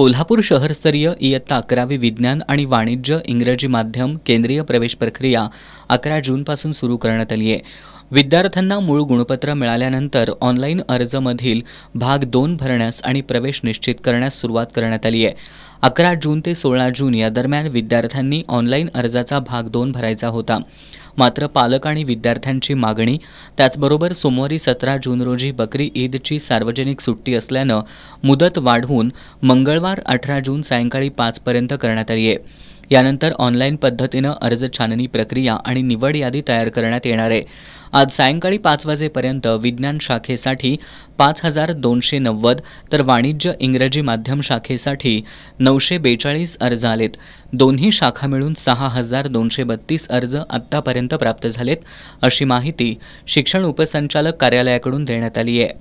कोल्हापूर शहरस्तरीय इयत्ता 11वी विज्ञान आणि वाणिज्य इंग्रजी माध्यम केंद्रीय प्रवेश प्रक्रिया 11 जूनपासून सुरू करण्यात आली आहे। विद्यार्थ्यांना मूळ गुणपत्र मिळाल्यानंतर ऑनलाईन अर्जमधील भाग 2 भरण्यास आणि प्रवेश निश्चित करण्यास सुरुवात करण्यात आली आहे। 11 जून ते 16 जून या दरम्यान विद्यार्थ्यांनी ऑनलाईन अर्जाचा भाग 2 भरायचा होता। मात्र पालक आणि विद्यार्थ्यांची मागणी, त्याचबरोबर सोमवारी 17 जून रोजी बकरी ईदची सार्वजनिक सुट्टी असल्यानं मुदत वाढवून मंगळवार 18 जून सायंकाळी 5 पर्यंत करण्यात आली आहे। यानंतर ऑनलाईन पद्धतीनं अर्ज छाननी प्रक्रिया आणि निवड यादी तयार करण्यात येणार आहे। आज सायंकाळी 5 वाजेपर्यंत विज्ञान शाखेसाठी 5290 तर वाणिज्य इंग्रजी माध्यम शाखेसाठी 942 अर्ज आलेत। दोन्ही शाखा मिळून 6232 अर्ज आत्तापर्यंत प्राप्त झालेत, अशी माहिती शिक्षण उपसंचालक कार्यालयाकडून देण्यात आली आहे।